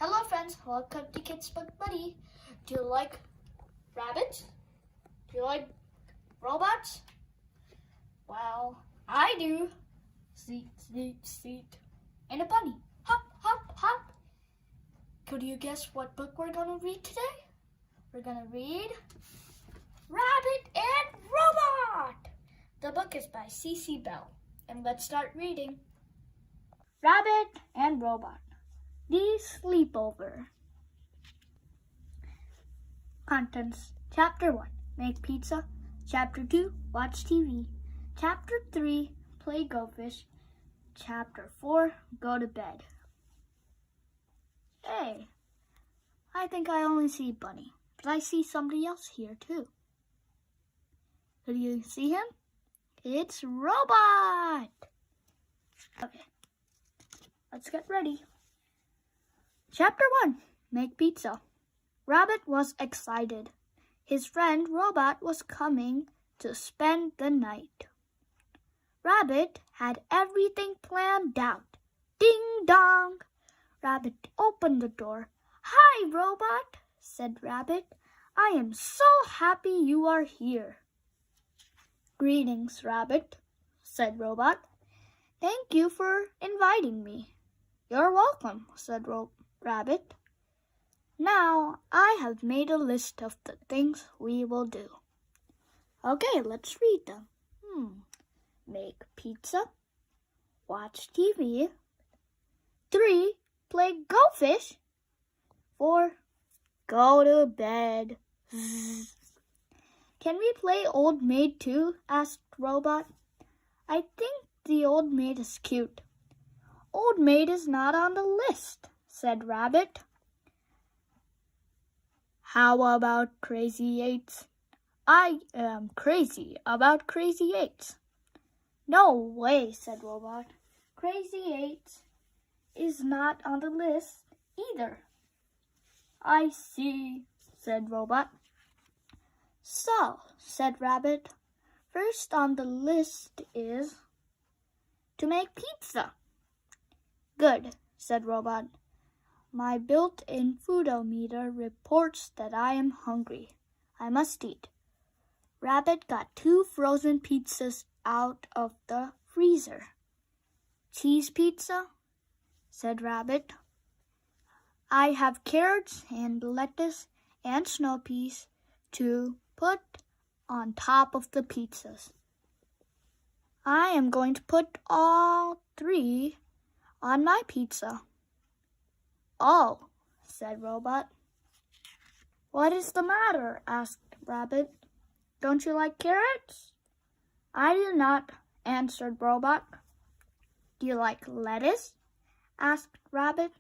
Hello friends, welcome to Kids Book Buddy. Do you like rabbits? Do you like robots? Well, I do. Seat, seat, seat. And a bunny. Hop, hop, hop. Could you guess what book we're going to read today? We're going to read Rabbit and Robot. The book is by C.C. Bell. And let's start reading. Rabbit and Robot. The Sleepover. Contents. Chapter 1. Make pizza. Chapter 2. Watch TV. Chapter 3. Play Go Fish. Chapter 4. Go to bed. Hey, I think I only see Bunny, but I see somebody else here too. Do you see him? It's Robot! Okay, let's get ready. Chapter 1. Make pizza. Rabbit was excited. His friend Robot was coming to spend the night. Rabbit had everything planned out. Ding dong! Rabbit opened the door. Hi, Robot, said Rabbit. I am so happy you are here. Greetings, Rabbit, said Robot. Thank you for inviting me. You're welcome, said Rabbit. Now I have made a list of the things we will do. Okay, let's read them. Make pizza. Watch TV. 3. Play Go Fish. 4. Go to bed. Can we play Old Maid too? Asked Robot. I think the Old Maid is cute. Old Maid is not on the list, said Rabbit. How about Crazy Eights? I am crazy about Crazy Eights. No way, said Robot. Crazy Eights is not on the list either. I see, said Robot. So, said Rabbit, first on the list is to make pizza. Good, said Robot. My built-in foodometer reports that I am hungry. I must eat. Rabbit got 2 frozen pizzas out of the freezer. Cheese pizza, said Rabbit. I have carrots and lettuce and snow peas to put on top of the pizzas. I am going to put all 3 on my pizza. Oh, said Robot. What is the matter? Asked Rabbit. Don't you like carrots? I do not, answered Robot. Do you like lettuce? Asked Rabbit.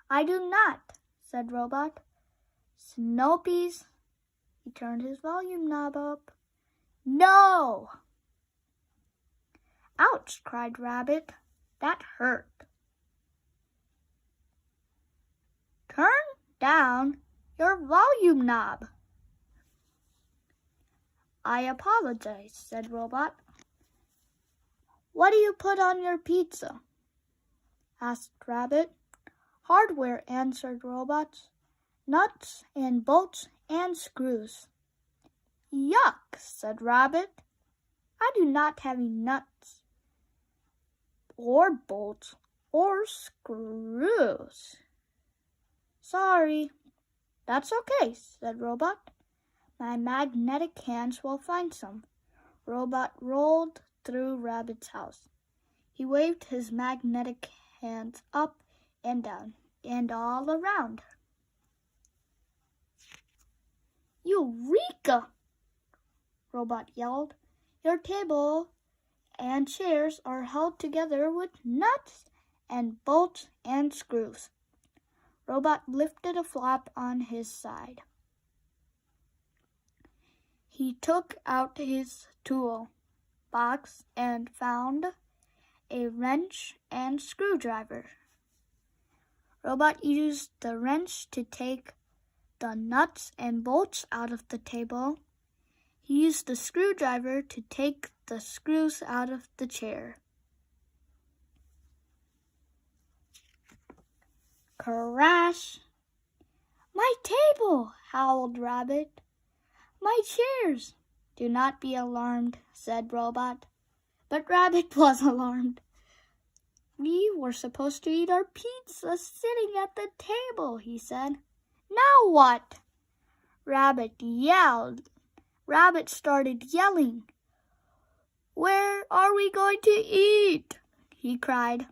I do not, said Robot. Snow peas? He turned his volume knob up. No! Ouch, cried Rabbit. That hurt. Turn down your volume knob. I apologize, said Robot. What do you put on your pizza? Asked Rabbit. Hardware, answered Robot. Nuts and bolts and screws. Yuck, said Rabbit. I do not have any nuts or bolts or screws. Sorry. That's okay, said Robot. My magnetic hands will find some. Robot rolled through Rabbit's house. He waved his magnetic hands up and down and all around. Eureka! Robot yelled. Your table and chairs are held together with nuts and bolts and screws. Robot lifted a flap on his side. He took out his tool box and found a wrench and screwdriver. Robot used the wrench to take the nuts and bolts out of the table. He used the screwdriver to take the screws out of the chair. Crash! My table, howled Rabbit. My chairs. Do not be alarmed, said Robot. But Rabbit was alarmed. We were supposed to eat our pizza sitting at the table, he said. Now what? Rabbit yelled. Rabbit started yelling. Where are we going to eat? He cried.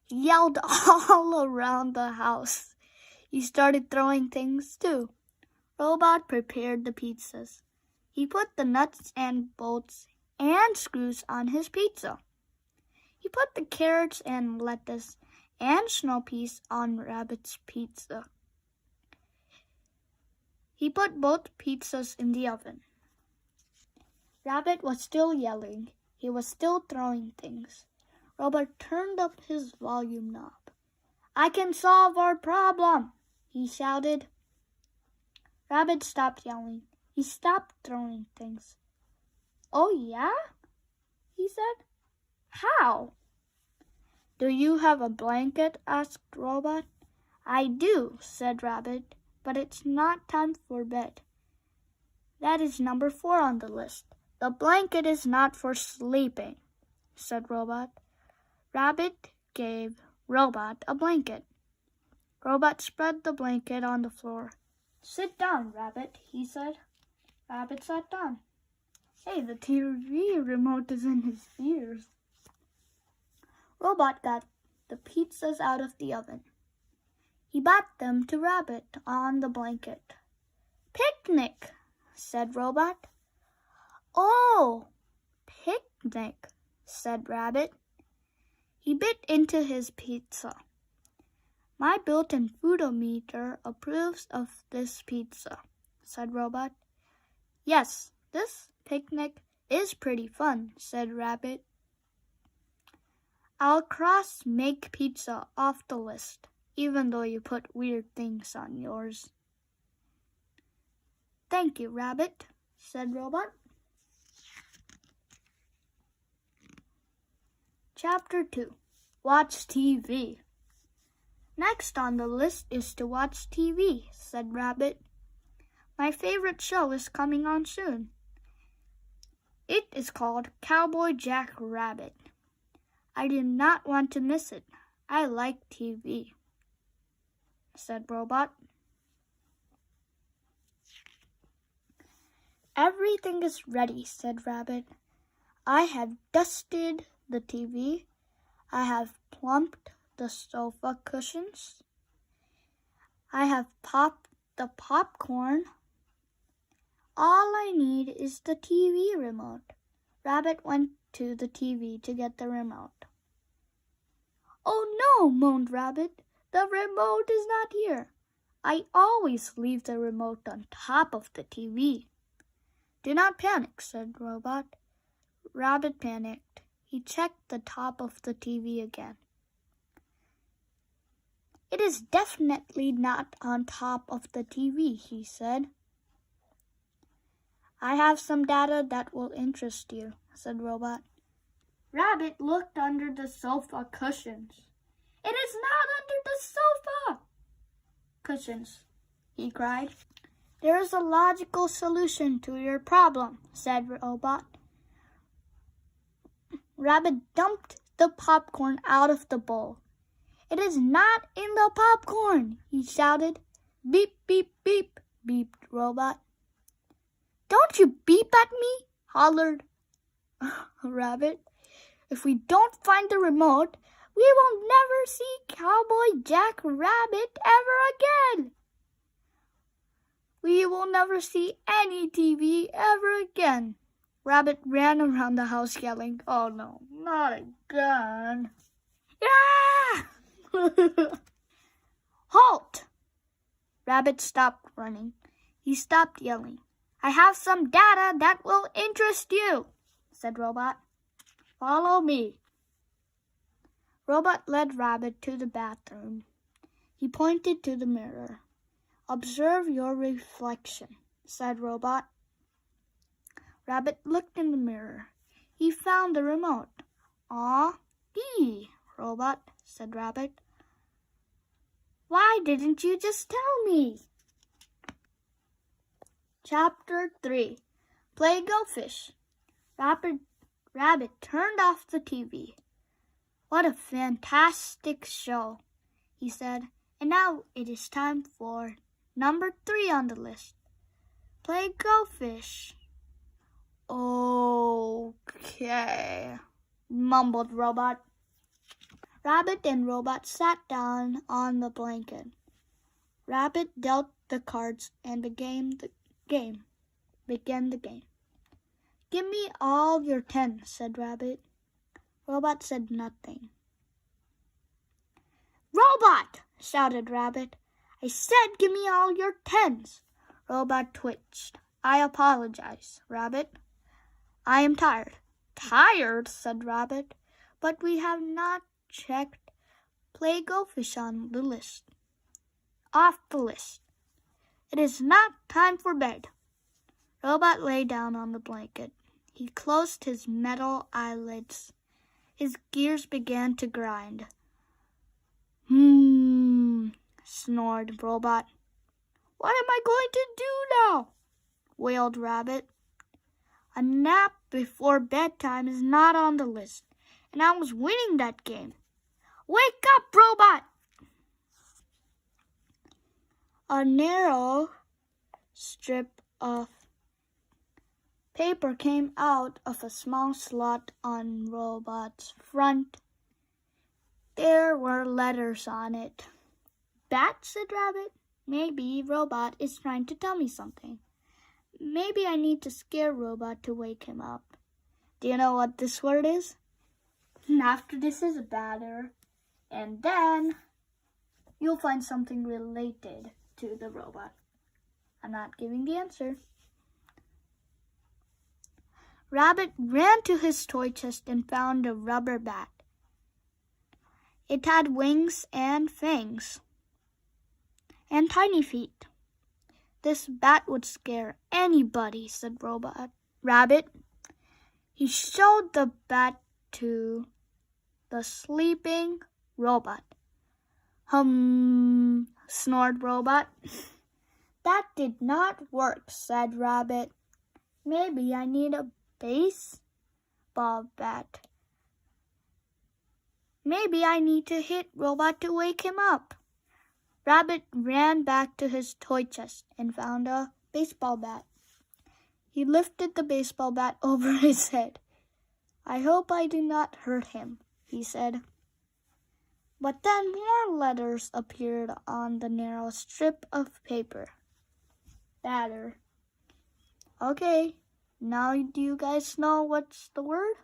He yelled all around the house. He started throwing things too. Robot prepared the pizzas. He put the nuts and bolts and screws on his pizza. He put the carrots and lettuce and snow peas on Rabbit's pizza. He put both pizzas in the oven. Rabbit was still yelling. He was still throwing things. Robot turned up his volume knob. I can solve our problem, he shouted. Rabbit stopped yelling. He stopped throwing things. Oh, yeah? He said. How? Do you have a blanket? Asked Robot. I do, said Rabbit, but it's not time for bed. That is number 4 on the list. The blanket is not for sleeping, said Robot. Rabbit gave Robot a blanket. Robot spread the blanket on the floor. Sit down, Rabbit, he said. Rabbit sat down. Hey, the TV remote is in his ears. Robot got the pizzas out of the oven. He brought them to Rabbit on the blanket. Picnic, said Robot. Oh, picnic, said Rabbit. He bit into his pizza. My built-in foodometer approves of this pizza, said Robot. Yes, this picnic is pretty fun, said Rabbit. I'll cross make pizza off the list, even though you put weird things on yours. Thank you, Rabbit, said Robot. Chapter 2. Watch TV. Next on the list is to watch TV, said Rabbit. My favorite show is coming on soon. It is called Cowboy Jack Rabbit. I do not want to miss it. I like TV, said Robot. Everything is ready, said Rabbit. I have dusted the TV. I have plumped the sofa cushions. I have popped the popcorn. All I need is the TV remote. Rabbit went to the TV to get the remote. Oh no, moaned Rabbit. The remote is not here. I always leave the remote on top of the TV. Do not panic, said Robot. Rabbit panicked. He checked the top of the TV again. It is definitely not on top of the TV, he said. I have some data that will interest you, said Robot. Rabbit looked under the sofa cushions. It is not under the sofa cushions, he cried. There is a logical solution to your problem, said Robot. Rabbit dumped the popcorn out of the bowl. It is not in the popcorn, he shouted. Beep, beep, beep, beeped Robot. Don't you beep at me, hollered Rabbit. If we don't find the remote, we will never see Cowboy Jack Rabbit ever again. We will never see any TV ever again. Rabbit ran around the house yelling, Oh no, not again. Yeah! Halt! Rabbit stopped running. He stopped yelling. I have some data that will interest you, said Robot. Follow me. Robot led Rabbit to the bathroom. He pointed to the mirror. Observe your reflection, said Robot. Rabbit looked in the mirror. He found the remote. Aw, Robot, said Rabbit. Why didn't you just tell me? Chapter 3. Play Go Fish. Rabbit turned off the TV. What a fantastic show, he said. And now it is time for number 3 on the list. Play Go Fish. Okay, mumbled Robot. Rabbit and Robot sat down on the blanket. Rabbit dealt the cards and began the game. Give me all your 10, said Rabbit. Robot said nothing. Robot, shouted Rabbit. I said give me all your 10s. Robot twitched. I apologize, Rabbit. I am tired. Tired, said Rabbit, but we have not checked Play Go Fish on the list. Off the list. It is not time for bed. Robot lay down on the blanket. He closed his metal eyelids. His gears began to grind. Snored Robot. What am I going to do now? Wailed Rabbit. A nap before bedtime is not on the list, and I was winning that game. Wake up, Robot! A narrow strip of paper came out of a small slot on Robot's front. There were letters on it. Bat, said Rabbit. Maybe Robot is trying to tell me something. Maybe I need to scare Robot to wake him up. Do you know what this word is? After this is batter, and then you'll find something related to the robot. I'm not giving the answer. Rabbit ran to his toy chest and found a rubber bat. It had wings and fangs and tiny feet. This bat would scare anybody, said Rabbit. He showed the bat to the sleeping robot. Snored Robot. That did not work, said Rabbit. Maybe I need a baseball bat. Maybe I need to hit Robot to wake him up. Rabbit ran back to his toy chest and found a baseball bat. He lifted the baseball bat over his head. I hope I do not hurt him, he said. But then more letters appeared on the narrow strip of paper. Batter. Okay, now do you guys know what's the word?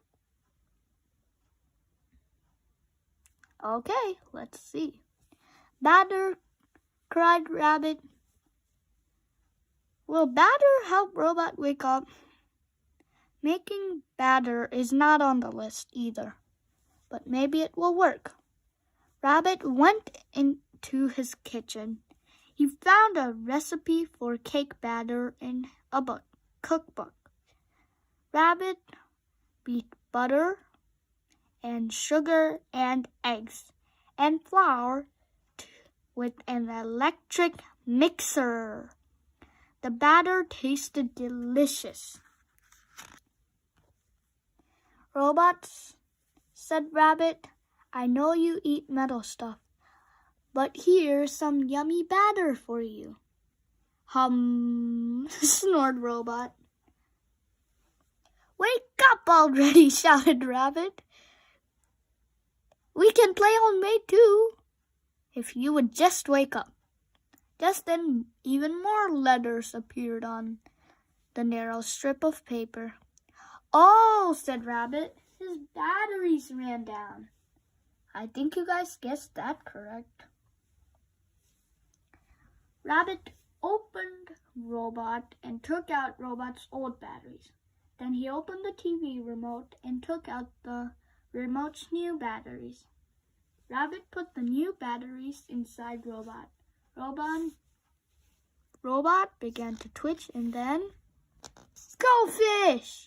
Okay, let's see. Batter, cried Rabbit. Will batter help Robot wake up? Making batter is not on the list either, but maybe it will work. Rabbit went into his kitchen. He found a recipe for cake batter in a cookbook. Rabbit beat butter and sugar and eggs and flour with an electric mixer. The batter tasted delicious. Robots, said Rabbit, I know you eat metal stuff, but here's some yummy batter for you. Snored Robot. Wake up already, shouted Rabbit. We can play on May too, if you would just wake up. Just then, even more letters appeared on the narrow strip of paper. Oh, said Rabbit, his batteries ran down. I think you guys guessed that correct. Rabbit opened Robot and took out Robot's old batteries. Then he opened the TV remote and took out the remote's new batteries. Rabbit put the new batteries inside Robot. Robot began to twitch and then... Go fish!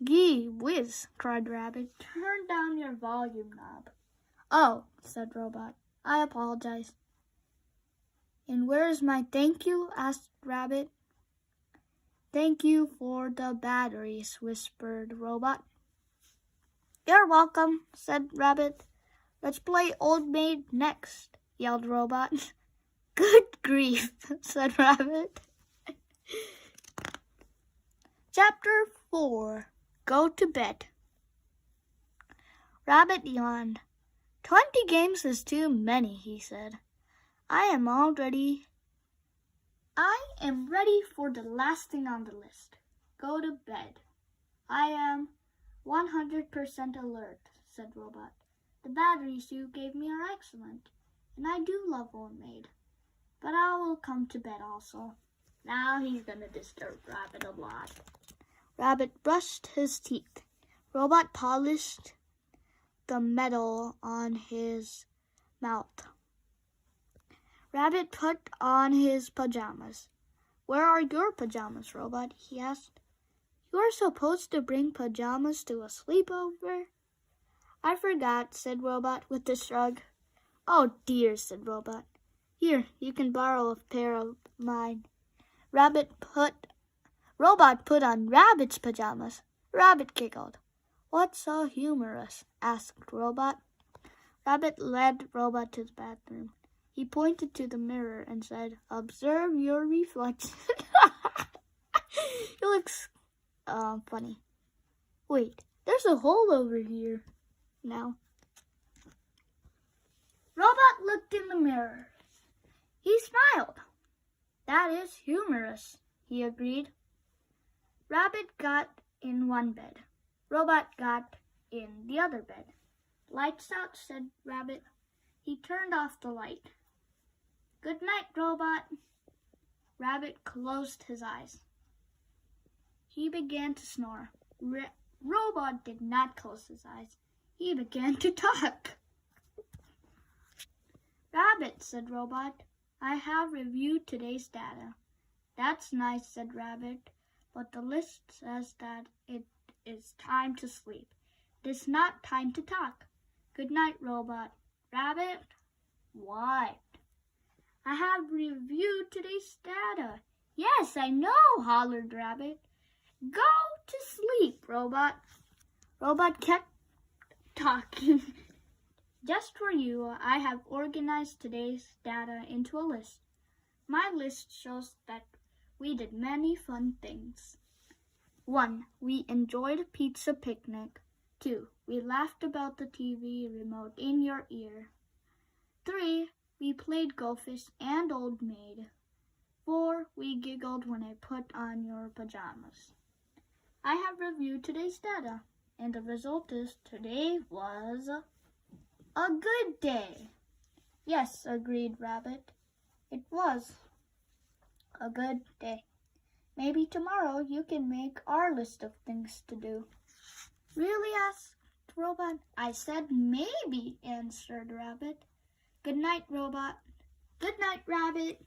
Gee whiz, cried Rabbit. Turn down your volume knob. Oh, said Robot. I apologize. And where's my thank you? Asked Rabbit. Thank you for the batteries, whispered Robot. You're welcome, said Rabbit. Let's play Old Maid next, yelled Robot. Good grief, said Rabbit. Chapter 4. Go to bed. Rabbit yawned. 20 games is too many, he said. I am ready for the last thing on the list. Go to bed. I am 100% alert, said Robot. The batteries you gave me are excellent, and I do love Old Maid. But I will come to bed also. Now he's gonna disturb Rabbit a lot. Rabbit brushed his teeth. Robot polished the metal on his mouth. Rabbit put on his pajamas. Where are your pajamas, Robot? He asked. You are supposed to bring pajamas to a sleepover? I forgot, said Robot with a shrug. Oh dear, said Robot. Here, you can borrow a pair of mine. Robot put on Rabbit's pajamas. Rabbit giggled. What's so humorous? Asked Robot. Rabbit led Robot to the bathroom. He pointed to the mirror and said, Observe your reflection. It looks funny. Wait, there's a hole over here now. Robot looked in the mirror. He smiled. That is humorous, he agreed. Rabbit got in one bed. Robot got in the other bed. Lights out, said Rabbit. He turned off the light. Good night, Robot. Rabbit closed his eyes. He began to snore. Robot did not close his eyes. He began to talk. Rabbit, said Robot, I have reviewed today's data. That's nice, said Rabbit, but the list says that it is time to sleep. It is not time to talk. Good night, Robot. Rabbit? What? I have reviewed today's data. Yes, I know, hollered Rabbit. Go to sleep, Robot. Robot kept talking. Just for you, I have organized today's data into a list. My list shows that we did many fun things. 1. We enjoyed a pizza picnic. 2. We laughed about the TV remote in your ear. 3. We played Goldfish and Old Maid. 4. We giggled when I put on your pajamas. I have reviewed today's data, and the result is today was a good day. Yes, agreed Rabbit. It was a good day. Maybe tomorrow you can make our list of things to do. Really? Asked Robot. I said maybe, answered Rabbit. Good night, Robot. Good night, Rabbit.